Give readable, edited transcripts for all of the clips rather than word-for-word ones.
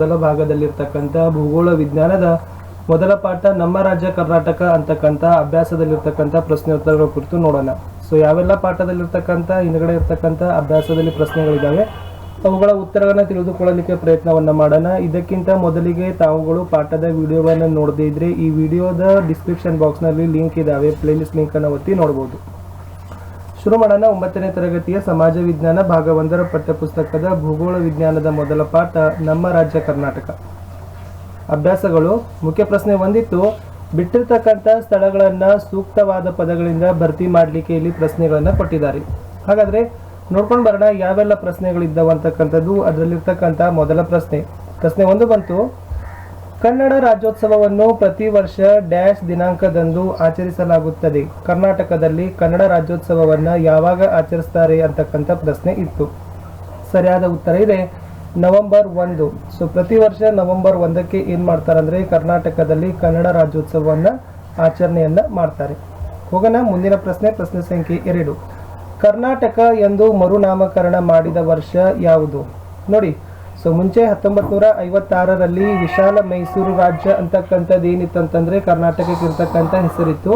ಮೊದಲ ಭಾಗದಲ್ಲಿರ್ತಕ್ಕಂಥ ಭೂಗೋಳ ವಿಜ್ಞಾನದ ಮೊದಲ ಪಾಠ ನಮ್ಮ ರಾಜ್ಯ ಕರ್ನಾಟಕ ಅಂತಕ್ಕಂಥ ಅಭ್ಯಾಸದಲ್ಲಿರ್ತಕ್ಕಂಥ ಪ್ರಶ್ನೋತ್ತರಗಳ ಕುರಿತು ನೋಡೋಣ. ಸೊ ಯಾವೆಲ್ಲ ಪಾಠದಲ್ಲಿರ್ತಕ್ಕಂಥ ಹಿಂದ್ಗಡೆ ಇರ್ತಕ್ಕಂಥ ಅಭ್ಯಾಸದಲ್ಲಿ ಪ್ರಶ್ನೆಗಳಿದ್ದಾವೆ ಅವುಗಳ ಉತ್ತರಗಳನ್ನು ತಿಳಿದುಕೊಳ್ಳಲಿಕ್ಕೆ ಪ್ರಯತ್ನವನ್ನು ಮಾಡೋಣ. ಇದಕ್ಕಿಂತ ಮೊದಲಿಗೆ ತಾವುಗಳು ಪಾಠದ ವಿಡಿಯೋವನ್ನು ನೋಡದೇ ಇದ್ರೆ ಈ ವಿಡಿಯೋದ ಡಿಸ್ಕ್ರಿಪ್ಷನ್ ಬಾಕ್ಸ್ನಲ್ಲಿ ಲಿಂಕ್ ಇದ್ದಾವೆ, ಪ್ಲೇಲಿಸ್ಟ್ ಲಿಂಕನ್ನು ಒತ್ತಿ ನೋಡ್ಬೋದು. ಶುರು ಮಾಡೋಣ. 9ನೇ ತರಗತಿಯ ಸಮಾಜ ವಿಜ್ಞಾನ ಭಾಗ 1ರ ಪಠ್ಯಪುಸ್ತಕದ ಭೂಗೋಳ ವಿಜ್ಞಾನದ ಮೊದಲ ಪಾಠ ನಮ್ಮ ರಾಜ್ಯ ಕರ್ನಾಟಕ. ಅಭ್ಯಾಸಗಳು. ಮುಖ್ಯ ಪ್ರಶ್ನೆ ಒಂದಿತ್ತು, ಬಿಟ್ಟಿರ್ತಕ್ಕಂಥ ಸ್ಥಳಗಳನ್ನು ಸೂಕ್ತವಾದ ಪದಗಳಿಂದ ಭರ್ತಿ ಮಾಡಲಿಕ್ಕೆ ಇಲ್ಲಿ ಪ್ರಶ್ನೆಗಳನ್ನು ಕೊಟ್ಟಿದ್ದಾರೆ. ಹಾಗಾದರೆ ನೋಡ್ಕೊಂಡು ಬರೋಣ ಯಾವೆಲ್ಲ ಪ್ರಶ್ನೆಗಳಿದ್ದಾವಂತಕ್ಕಂಥದ್ದು. ಅದರಲ್ಲಿರ್ತಕ್ಕಂಥ ಮೊದಲ ಪ್ರಶ್ನೆ 1 ಬಂತು, ಕನ್ನಡ ರಾಜ್ಯೋತ್ಸವವನ್ನು ಪ್ರತಿ ವರ್ಷ ಡ್ಯಾಶ್ ದಿನಾಂಕದಂದು ಆಚರಿಸಲಾಗುತ್ತದೆ. ಕರ್ನಾಟಕದಲ್ಲಿ ಕನ್ನಡ ರಾಜ್ಯೋತ್ಸವವನ್ನು ಯಾವಾಗ ಆಚರಿಸ್ತಾರೆ ಅಂತಕ್ಕಂಥ ಪ್ರಶ್ನೆ ಇತ್ತು. ಸರಿಯಾದ ಉತ್ತರ ಇದೆ ನವೆಂಬರ್ 1. ಸೊ ಪ್ರತಿ ವರ್ಷ ನವೆಂಬರ್ 1ಕ್ಕೆ ಏನು ಮಾಡ್ತಾರೆ ಅಂದರೆ ಕರ್ನಾಟಕದಲ್ಲಿ ಕನ್ನಡ ರಾಜ್ಯೋತ್ಸವವನ್ನು ಆಚರಣೆಯನ್ನು ಮಾಡ್ತಾರೆ. ಹೋಗೋಣ ಮುಂದಿನ ಪ್ರಶ್ನೆ ಸಂಖ್ಯೆ 2, ಕರ್ನಾಟಕ ಎಂದು ಮರುನಾಮಕರಣ ಮಾಡಿದ ವರ್ಷ ಯಾವುದು? ನೋಡಿ, ಸೊ ಮುಂಚೆ 1956ರಲ್ಲಿ ವಿಶಾಲ ಮೈಸೂರು ರಾಜ್ಯ ಅಂತಕ್ಕಂಥದ್ದು ಏನಿತ್ತಂತಂದರೆ ಕರ್ನಾಟಕಕ್ಕೆ ಇರ್ತಕ್ಕಂಥ ಹೆಸರಿತ್ತು.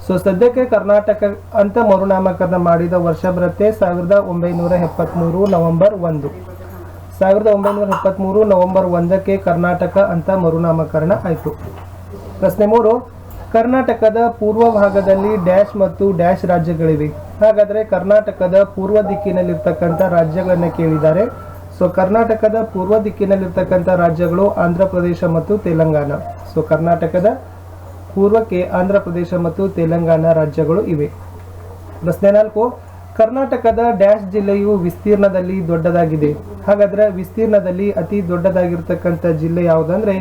ಸೊ ಸದ್ಯಕ್ಕೆ ಕರ್ನಾಟಕ ಅಂತ ಮರುನಾಮಕರಣ ಮಾಡಿದ ವರ್ಷ ಬರುತ್ತೆ 1973 ನವೆಂಬರ್ 1. 1973 ನವೆಂಬರ್ 1ಕ್ಕೆ ಕರ್ನಾಟಕ ಅಂತ ಮರುನಾಮಕರಣ ಆಯಿತು. ಪ್ರಶ್ನೆ 3, ಕರ್ನಾಟಕದ ಪೂರ್ವ ಭಾಗದಲ್ಲಿ ಡ್ಯಾಶ್ ಮತ್ತು ಡ್ಯಾಶ್ ರಾಜ್ಯಗಳಿವೆ. ಹಾಗಾದರೆ ಕರ್ನಾಟಕದ ಪೂರ್ವ ದಿಕ್ಕಿನಲ್ಲಿರ್ತಕ್ಕಂಥ ರಾಜ್ಯಗಳನ್ನು ಕೇಳಿದ್ದಾರೆ. ಸೊ ಕರ್ನಾಟಕದ ಪೂರ್ವ ದಿಕ್ಕಿನಲ್ಲಿರ್ತಕ್ಕಂಥ ರಾಜ್ಯಗಳು ಆಂಧ್ರ ಪ್ರದೇಶ ಮತ್ತು ತೆಲಂಗಾಣ. ಸೊ ಕರ್ನಾಟಕದ ಪೂರ್ವಕ್ಕೆ ಆಂಧ್ರ ಪ್ರದೇಶ ಮತ್ತು ತೆಲಂಗಾಣ ರಾಜ್ಯಗಳು ಇವೆ. ಪ್ರಶ್ನೆ 4, ಕರ್ನಾಟಕದ ಡ್ಯಾಶ್ ಜಿಲ್ಲೆಯು ವಿಸ್ತೀರ್ಣದಲ್ಲಿ ದೊಡ್ಡದಾಗಿದೆ. ಹಾಗಾದರೆ ವಿಸ್ತೀರ್ಣದಲ್ಲಿ ಅತಿ ದೊಡ್ಡದಾಗಿರ್ತಕ್ಕಂಥ ಜಿಲ್ಲೆ ಯಾವುದಂದ್ರೆ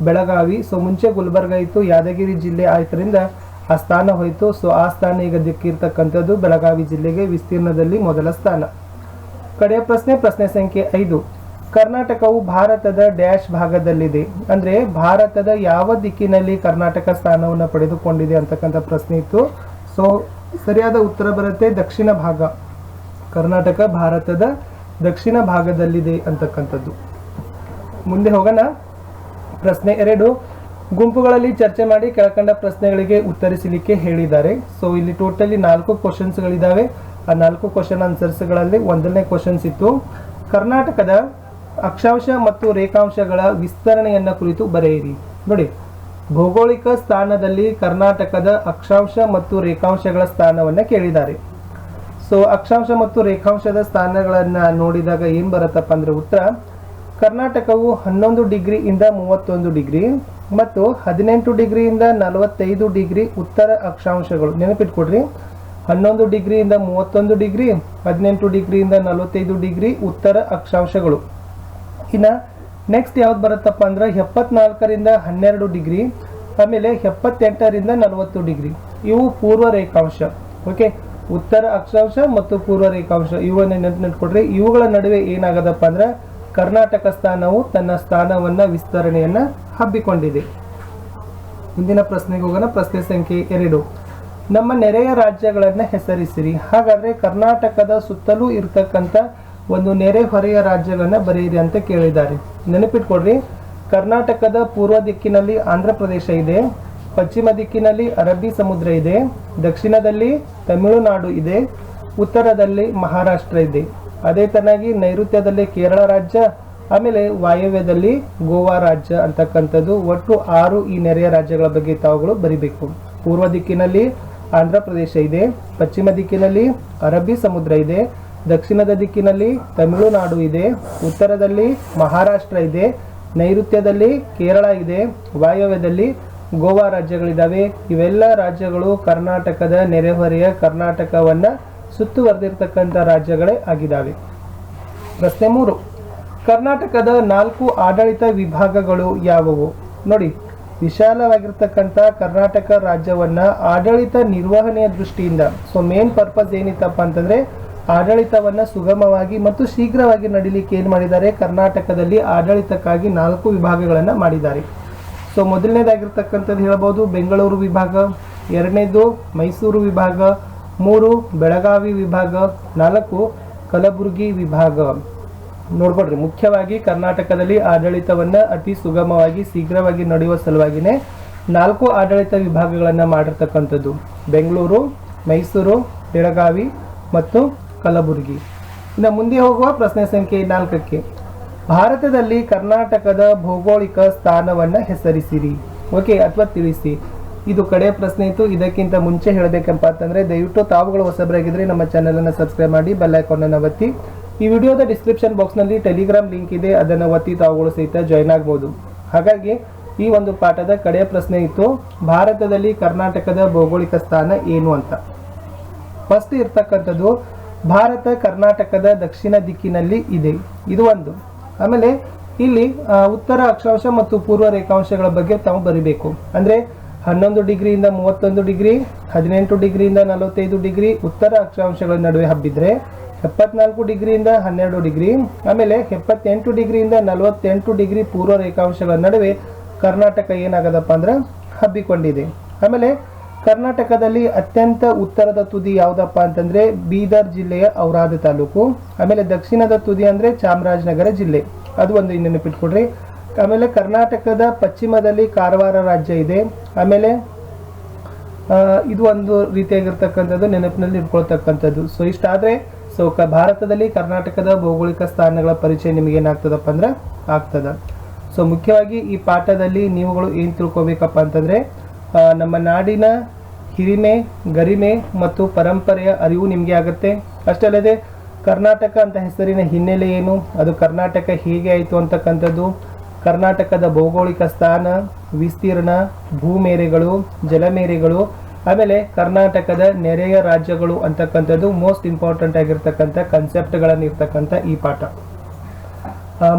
ಬೆಳಗಾವಿ. ಸೊ ಮುಂಚೆ ಗುಲ್ಬರ್ಗ ಇತ್ತು, ಯಾದಗಿರಿ ಜಿಲ್ಲೆ ಆಯ್ತರಿಂದ ಆ ಸ್ಥಾನ ಹೋಯಿತು. ಸೊ ಆ ಸ್ಥಾನ ಈಗ ದಿಕ್ಕಿರ್ತಕ್ಕಂಥದ್ದು ಬೆಳಗಾವಿ ಜಿಲ್ಲೆಗೆ ವಿಸ್ತೀರ್ಣದಲ್ಲಿ ಮೊದಲ ಸ್ಥಾನ. ಕಡೆಯ ಪ್ರಶ್ನೆ ಸಂಖ್ಯೆ 5, ಕರ್ನಾಟಕವು ಭಾರತದ ಡ್ಯಾಶ್ ಭಾಗದಲ್ಲಿದೆ. ಅಂದರೆ ಭಾರತದ ಯಾವ ದಿಕ್ಕಿನಲ್ಲಿ ಕರ್ನಾಟಕ ಸ್ಥಾನವನ್ನು ಪಡೆದುಕೊಂಡಿದೆ ಅಂತಕ್ಕಂಥ ಪ್ರಶ್ನೆ ಇತ್ತು. ಸೊ ಸರಿಯಾದ ಉತ್ತರ ಬರುತ್ತೆ ದಕ್ಷಿಣ ಭಾಗ. ಕರ್ನಾಟಕ ಭಾರತದ ದಕ್ಷಿಣ ಭಾಗದಲ್ಲಿದೆ ಅಂತಕ್ಕಂಥದ್ದು. ಮುಂದೆ ಹೋಗೋಣ. ಪ್ರಶ್ನೆ 2, ಗುಂಪುಗಳಲ್ಲಿ ಚರ್ಚೆ ಮಾಡಿ ಕೆಳಕಂಡ ಪ್ರಶ್ನೆಗಳಿಗೆ ಉತ್ತರಿಸಲಿಕ್ಕೆ ಹೇಳಿದ್ದಾರೆ. ಸೊ ಇಲ್ಲಿ ಟೋಟಲಿ 4 ಕ್ವಶನ್ಸ್ಗಳಿದ್ದಾವೆ. ಆ 4 ಕ್ವಶನ್ ಆನ್ಸರ್ಸ್ಗಳಲ್ಲಿ 1ನೇ ಕ್ವಶನ್ಸ್ ಇತ್ತು, ಕರ್ನಾಟಕದ ಅಕ್ಷಾಂಶ ಮತ್ತು ರೇಖಾಂಶಗಳ ವಿಸ್ತರಣೆಯನ್ನು ಕುರಿತು ಬರೆಯಿರಿ. ನೋಡಿ, ಭೌಗೋಳಿಕ ಸ್ಥಾನದಲ್ಲಿ ಕರ್ನಾಟಕದ ಅಕ್ಷಾಂಶ ಮತ್ತು ರೇಖಾಂಶಗಳ ಸ್ಥಾನವನ್ನು ಕೇಳಿದ್ದಾರೆ. ಸೊ ಅಕ್ಷಾಂಶ ಮತ್ತು ರೇಖಾಂಶದ ಸ್ಥಾನಗಳನ್ನು ನೋಡಿದಾಗ ಏನು ಬರುತ್ತಪ್ಪ ಅಂದರೆ ಉತ್ತರ, ಕರ್ನಾಟಕವು 11 ಡಿಗ್ರಿಯಿಂದ 31 ಡಿಗ್ರಿ ಮತ್ತು 18 ಡಿಗ್ರಿಯಿಂದ 45 ಡಿಗ್ರಿ ಉತ್ತರ ಅಕ್ಷಾಂಶಗಳು. ನೆನಪಿಟ್ಕೊಡ್ರಿ, 11 ಡಿಗ್ರಿಯಿಂದ 31 ಡಿಗ್ರಿ, 18 ಡಿಗ್ರಿಯಿಂದ 45 ಡಿಗ್ರಿ ಉತ್ತರ ಅಕ್ಷಾಂಶಗಳು. ಇನ್ನು ನೆಕ್ಸ್ಟ್ ಯಾವ್ದು ಬರುತ್ತಪ್ಪ ಅಂದ್ರೆ 74ರಿಂದ 12 ಡಿಗ್ರಿ, ಆಮೇಲೆ 78ರಿಂದ 40 ಡಿಗ್ರಿ ಇವು ಪೂರ್ವ ರೇಖಾಂಶ. ಓಕೆ, ಉತ್ತರ ಅಕ್ಷಾಂಶ ಮತ್ತು ಪೂರ್ವ ರೇಖಾಂಶ ಇವನ್ನ ನೆನಪಿಟ್ಕೊಡ್ರಿ. ಇವುಗಳ ನಡುವೆ ಏನಾಗದಪ್ಪ ಅಂದ್ರೆ ಕರ್ನಾಟಕ ಸ್ಥಾನವು ತನ್ನ ಸ್ಥಾನವನ್ನು ವಿಸ್ತರಣೆಯನ್ನು ಹಬ್ಬಿಕೊಂಡಿದೆ. ಮುಂದಿನ ಪ್ರಶ್ನೆಗೆ ಹೋಗೋಣ. ಪ್ರಶ್ನೆ ಸಂಖ್ಯೆ 2, ನಮ್ಮ ನೆರೆಯ ರಾಜ್ಯಗಳನ್ನು ಹೆಸರಿಸಿರಿ. ಹಾಗಾದರೆ ಕರ್ನಾಟಕದ ಸುತ್ತಲೂ ಇರ್ತಕ್ಕಂಥ ಒಂದು ನೆರೆಹೊರೆಯ ರಾಜ್ಯಗಳನ್ನು ಬರೆಯಿರಿ ಅಂತ ಕೇಳಿದ್ದಾರೆ. ನೆನಪಿಟ್ಕೊಡ್ರಿ, ಕರ್ನಾಟಕದ ಪೂರ್ವ ದಿಕ್ಕಿನಲ್ಲಿ ಆಂಧ್ರ ಪ್ರದೇಶ ಇದೆ, ಪಶ್ಚಿಮ ದಿಕ್ಕಿನಲ್ಲಿ ಅರಬ್ಬಿ ಸಮುದ್ರ ಇದೆ, ದಕ್ಷಿಣದಲ್ಲಿ ತಮಿಳುನಾಡು ಇದೆ, ಉತ್ತರದಲ್ಲಿ ಮಹಾರಾಷ್ಟ್ರ ಇದೆ, ಅದೇ ತರನಾಗಿ ನೈಋತ್ಯದಲ್ಲಿ ಕೇರಳ ರಾಜ್ಯ, ಆಮೇಲೆ ವಾಯವ್ಯದಲ್ಲಿ ಗೋವಾ ರಾಜ್ಯ ಅಂತಕ್ಕಂಥದ್ದು. ಒಟ್ಟು 6 ಈ ನೆರೆಯ ರಾಜ್ಯಗಳ ಬಗ್ಗೆ ತಾವುಗಳು ಬರಿಬೇಕು. ಪೂರ್ವ ದಿಕ್ಕಿನಲ್ಲಿ ಆಂಧ್ರ ಪ್ರದೇಶ ಇದೆ, ಪಶ್ಚಿಮ ದಿಕ್ಕಿನಲ್ಲಿ ಅರಬ್ಬಿ ಸಮುದ್ರ ಇದೆ, ದಕ್ಷಿಣದ ದಿಕ್ಕಿನಲ್ಲಿ ತಮಿಳುನಾಡು ಇದೆ, ಉತ್ತರದಲ್ಲಿ ಮಹಾರಾಷ್ಟ್ರ ಇದೆ, ನೈಋತ್ಯದಲ್ಲಿ ಕೇರಳ ಇದೆ, ವಾಯವ್ಯದಲ್ಲಿ ಗೋವಾ ರಾಜ್ಯಗಳಿದ್ದಾವೆ. ಇವೆಲ್ಲ ರಾಜ್ಯಗಳು ಕರ್ನಾಟಕದ ನೆರೆಹೊರೆಯ ಕರ್ನಾಟಕವನ್ನು ಸುತ್ತುವರೆದಿರ್ತಕ್ಕಂಥ ರಾಜ್ಯಗಳೇ ಆಗಿದ್ದಾವೆ. ಪ್ರಶ್ನೆ 3, ಕರ್ನಾಟಕದ 4 ಆಡಳಿತ ವಿಭಾಗಗಳು ಯಾವುವು? ನೋಡಿ, ವಿಶಾಲವಾಗಿರ್ತಕ್ಕಂಥ ಕರ್ನಾಟಕ ರಾಜ್ಯವನ್ನು ಆಡಳಿತ ನಿರ್ವಹಣೆಯ ದೃಷ್ಟಿಯಿಂದ, ಸೊ ಮೇನ್ ಪರ್ಪಸ್ ಏನಿತ್ತಪ್ಪ ಅಂತಂದರೆ ಆಡಳಿತವನ್ನು ಸುಗಮವಾಗಿ ಮತ್ತು ಶೀಘ್ರವಾಗಿ ನಡೀಲಿಕ್ಕೆ ಏನು ಮಾಡಿದ್ದಾರೆ, ಕರ್ನಾಟಕದಲ್ಲಿ ಆಡಳಿತಕ್ಕಾಗಿ 4 ವಿಭಾಗಗಳನ್ನು ಮಾಡಿದ್ದಾರೆ. ಸೊ ಮೊದಲನೇದಾಗಿರ್ತಕ್ಕಂಥದ್ದು ಹೇಳ್ಬೋದು ಬೆಂಗಳೂರು ವಿಭಾಗ, ಎರಡನೇದು ಮೈಸೂರು ವಿಭಾಗ, 3 ಬೆಳಗಾವಿ ವಿಭಾಗ, 4 ಕಲಬುರಗಿ ವಿಭಾಗ. ನೋಡ್ಕೊಡ್ರಿ, ಮುಖ್ಯವಾಗಿ ಕರ್ನಾಟಕದಲ್ಲಿ ಆಡಳಿತವನ್ನ ಅತಿ ಸುಗಮವಾಗಿ ಶೀಘ್ರವಾಗಿ ನಡೆಯುವ ಸಲುವಾಗಿನೇ 4 ಆಡಳಿತ ವಿಭಾಗಗಳನ್ನ ಮಾಡಿರ್ತಕ್ಕಂಥದ್ದು. ಬೆಂಗಳೂರು, ಮೈಸೂರು, ಬೆಳಗಾವಿ ಮತ್ತು ಕಲಬುರಗಿ. ಇನ್ನು ಮುಂದೆ ಹೋಗುವ ಪ್ರಶ್ನೆ ಸಂಖ್ಯೆ 4ಕ್ಕೆ, ಭಾರತದಲ್ಲಿ ಕರ್ನಾಟಕದ ಭೌಗೋಳಿಕ ಸ್ಥಾನವನ್ನ ಹೆಸರಿಸಿರಿ. ಓಕೆ, ಅಥವಾ ತಿಳಿಸಿ. ಇದು ಕಡೆ ಪ್ರಶ್ನೆ ಇತ್ತು. ಇದಕ್ಕಿಂತ ಮುಂಚೆ ಹೇಳಬೇಕಪ್ಪ ಅಂತಂದ್ರೆ ದಯವಿಟ್ಟು ತಾವುಗಳು ಹೊಸಬರಾಗಿದ್ರೆ ನಮ್ಮ ಚಾನೆಲ್ ಅನ್ನು ಸಬ್ಸ್ಕ್ರೈಬ್ ಮಾಡಿ, ಬೆಲ್ ಐಕಾನ್ ಅನ್ನು ಒತ್ತಿ. ಈ ವಿಡಿಯೋದ ಡಿಸ್ಕ್ರಿಪ್ಷನ್ ಬಾಕ್ಸ್ ನಲ್ಲಿ ಟೆಲಿಗ್ರಾಮ್ ಲಿಂಕ್ ಇದೆ, ಅದನ್ನು ಒತ್ತಿ ತಾವುಗಳು ಸಹಿತ ಜಾಯ್ನ್ ಆಗಬಹುದು. ಹಾಗಾಗಿ ಈ ಒಂದು ಪಾಠದ ಕಡೆಯ ಪ್ರಶ್ನೆ ಇತ್ತು, ಭಾರತದಲ್ಲಿ ಕರ್ನಾಟಕದ ಭೌಗೋಳಿಕ ಸ್ಥಾನ ಏನು ಅಂತ. ಫಸ್ಟ್ ಇರ್ತಕ್ಕಂಥದ್ದು, ಭಾರತ ಕರ್ನಾಟಕದ ದಕ್ಷಿಣ ದಿಕ್ಕಿನಲ್ಲಿ ಇದೆ. ಇದು ಒಂದು. ಆಮೇಲೆ ಇಲ್ಲಿ ಉತ್ತರ ಅಕ್ಷಾಂಶ ಮತ್ತು ಪೂರ್ವ ರೇಖಾಂಶಗಳ ಬಗ್ಗೆ ತಾವು ಬರಿಬೇಕು. ಅಂದ್ರೆ 11 ಡಿಗ್ರಿಯಿಂದ 31 ಡಿಗ್ರಿ, 18 ಡಿಗ್ರಿಯಿಂದ 45 ಡಿಗ್ರಿ ಉತ್ತರ ಅಕ್ಷಾಂಶಗಳ ನಡುವೆ ಹಬ್ಬಿದ್ರೆ, 74 ಡಿಗ್ರಿಯಿಂದ 12 ಡಿಗ್ರಿ, ಆಮೇಲೆ 78 ಡಿಗ್ರಿಯಿಂದ 48 ಡಿಗ್ರಿ ಪೂರ್ವ ರೇಖಾಂಶಗಳ ನಡುವೆ ಕರ್ನಾಟಕ ಏನಾಗದಪ್ಪ ಅಂದ್ರೆ ಹಬ್ಬಿಕೊಂಡಿದೆ. ಆಮೇಲೆ ಕರ್ನಾಟಕದಲ್ಲಿ ಅತ್ಯಂತ ಉತ್ತರದ ತುದಿ ಯಾವುದಪ್ಪ ಅಂತಂದ್ರೆ ಬೀದರ್ ಜಿಲ್ಲೆಯ ಔರಾದ ತಾಲೂಕು. ಆಮೇಲೆ ದಕ್ಷಿಣದ ತುದಿ ಅಂದ್ರೆ ಚಾಮರಾಜನಗರ ಜಿಲ್ಲೆ, ಅದು ಒಂದು ನೆನಪಿಟ್ಕೊಡ್ರಿ. ಆಮೇಲೆ ಕರ್ನಾಟಕದ ಪಶ್ಚಿಮದಲ್ಲಿ ಕಾರವಾರ ರಾಜ್ಯ ಇದೆ. ಆಮೇಲೆ ಇದು ಒಂದು ರೀತಿಯಾಗಿರ್ತಕ್ಕಂಥದ್ದು ನೆನಪಿನಲ್ಲಿ ಇಟ್ಕೊಳ್ತಕ್ಕಂಥದ್ದು. ಸೊ ಇಷ್ಟಾದ್ರೆ ಭಾರತದಲ್ಲಿ ಕರ್ನಾಟಕದ ಭೌಗೋಳಿಕ ಸ್ಥಾನಗಳ ಪರಿಚಯ ನಿಮಗೆ ಏನಾಗ್ತದಪ್ಪ ಅಂದ್ರೆ ಆಗ್ತದ. ಸೊ ಮುಖ್ಯವಾಗಿ ಈ ಪಾಠದಲ್ಲಿ ನೀವುಗಳು ಏನ್ ತಿಳ್ಕೊಬೇಕಪ್ಪ ಅಂತಂದ್ರೆ ನಮ್ಮ ನಾಡಿನ ಹಿರಿಮೆ, ಗರಿಮೆ ಮತ್ತು ಪರಂಪರೆಯ ಅರಿವು ನಿಮಗೆ ಆಗುತ್ತೆ. ಅಷ್ಟೇ ಅಲ್ಲದೆ ಕರ್ನಾಟಕ ಅಂತ ಹೆಸರಿನ ಹಿನ್ನೆಲೆ ಏನು, ಅದು ಕರ್ನಾಟಕ ಹೇಗೆ ಆಯಿತು ಅಂತಕ್ಕಂಥದ್ದು, ಕರ್ನಾಟಕದ ಭೌಗೋಳಿಕ ಸ್ಥಾನ, ವಿಸ್ತೀರ್ಣ, ಭೂಮೇರೆಗಳು, ಜಲಮೇರೆಗಳು, ಆಮೇಲೆ ಕರ್ನಾಟಕದ ನೆರೆಯ ರಾಜ್ಯಗಳು ಅಂತಕ್ಕಂಥದ್ದು ಮೋಸ್ಟ್ ಇಂಪಾರ್ಟೆಂಟ್ ಆಗಿರ್ತಕ್ಕಂಥ ಕಾನ್ಸೆಪ್ಟ್ಗಳನ್ನು ಇರ್ತಕ್ಕಂಥ ಈ ಪಾಠ.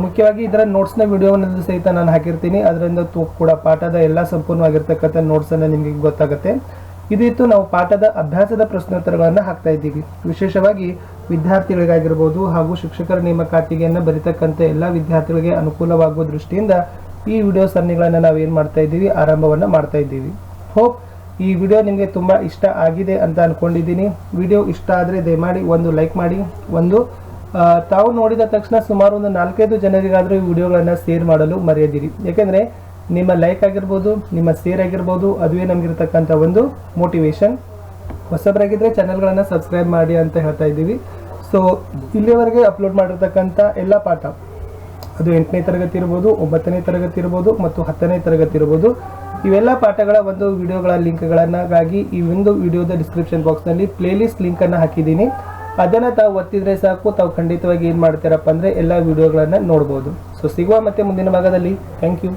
ಮುಖ್ಯವಾಗಿ ಇದರ ನೋಟ್ಸ್ನ ವಿಡಿಯೋವನ್ನು ಸಹಿತ ನಾನು ಹಾಕಿರ್ತೀನಿ. ಅದರಿಂದ ಕೂಡ ಪಾಠದ ಎಲ್ಲ ಸಂಪೂರ್ಣವಾಗಿರ್ತಕ್ಕಂಥ ನೋಟ್ಸನ್ನು ನಿಮಗೆ ಗೊತ್ತಾಗುತ್ತೆ. ಇದಿತ್ತು ನಾವು ಪಾಠದ ಅಭ್ಯಾಸದ ಪ್ರಶ್ನೋತ್ತರಗಳನ್ನು ಹಾಕ್ತಾ ಇದ್ದೀವಿ. ವಿಶೇಷವಾಗಿ ವಿದ್ಯಾರ್ಥಿಗಳಿಗಾಗಿರ್ಬೋದು ಹಾಗೂ ಶಿಕ್ಷಕರ ನೇಮಕಾತಿಗೆಯನ್ನು ಬರೀತಕ್ಕಂಥ ಎಲ್ಲ ವಿದ್ಯಾರ್ಥಿಗಳಿಗೆ ಅನುಕೂಲವಾಗುವ ದೃಷ್ಟಿಯಿಂದ ಈ ವಿಡಿಯೋ ಸರಣಿಗಳನ್ನು ನಾವೇನು ಮಾಡ್ತಾ ಇದ್ದೀವಿ, ಆರಂಭವನ್ನು ಮಾಡ್ತಾ ಇದ್ದೀವಿ. ಹೋಪ್ ಈ ವಿಡಿಯೋ ನಿಮಗೆ ತುಂಬ ಇಷ್ಟ ಆಗಿದೆ ಅಂತ ಅಂದ್ಕೊಂಡಿದ್ದೀನಿ. ವಿಡಿಯೋ ಇಷ್ಟ ಆದರೆ ದಯಮಾಡಿ ಒಂದು ಲೈಕ್ ಮಾಡಿ. ತಾವು ನೋಡಿದ ತಕ್ಷಣ ಸುಮಾರು ಒಂದು 4-5 ಜನರಿಗಾದರೂ ಈ ವಿಡಿಯೋಗಳನ್ನು ಶೇರ್ ಮಾಡಲು ಮರೆಯದಿರಿ. ಯಾಕೆಂದರೆ ನಿಮ್ಮ ಲೈಕ್ ಆಗಿರ್ಬೋದು, ನಿಮ್ಮ ಶೇರ್ ಆಗಿರ್ಬೋದು, ಅದುವೇ ನಮಗಿರ್ತಕ್ಕಂಥ ಒಂದು ಮೋಟಿವೇಶನ್. ಹೊಸಬರಾಗಿದ್ದರೆ ಚಾನಲ್ಗಳನ್ನು ಸಬ್ಸ್ಕ್ರೈಬ್ ಮಾಡಿ ಅಂತ ಹೇಳ್ತಾ ಇದ್ದೀವಿ. ಸೊ ಇಲ್ಲಿವರೆಗೆ ಅಪ್ಲೋಡ್ ಮಾಡಿರ್ತಕ್ಕಂಥ ಎಲ್ಲ ಪಾಠ, ಅದು 8ನೇ ತರಗತಿ ಇರ್ಬೋದು, 9ನೇ ತರಗತಿ ಇರ್ಬೋದು ಮತ್ತು 10ನೇ ತರಗತಿ ಇರ್ಬೋದು, ಇವೆಲ್ಲ ಪಾಠಗಳ ಒಂದು ವಿಡಿಯೋಗಳ ಲಿಂಕ್ಗಳನ್ನಾಗಿ ಈ ಒಂದು ವಿಡಿಯೋದ ಡಿಸ್ಕ್ರಿಪ್ಷನ್ ಬಾಕ್ಸ್ನಲ್ಲಿ ಪ್ಲೇಲಿಸ್ಟ್ ಲಿಂಕನ್ನು ಹಾಕಿದ್ದೀನಿ. ಅದನ್ನು ತಾವು ಒತ್ತಿದ್ರೆ ಸಾಕು, ತಾವು ಖಂಡಿತವಾಗಿ ಏನು ಮಾಡ್ತೀರಪ್ಪ ಅಂದರೆ ಎಲ್ಲ ವಿಡಿಯೋಗಳನ್ನು ನೋಡ್ಬೋದು. ಸೊ ಸಿಗುವ ಮತ್ತೆ ಮುಂದಿನ ಭಾಗದಲ್ಲಿ. Thank you.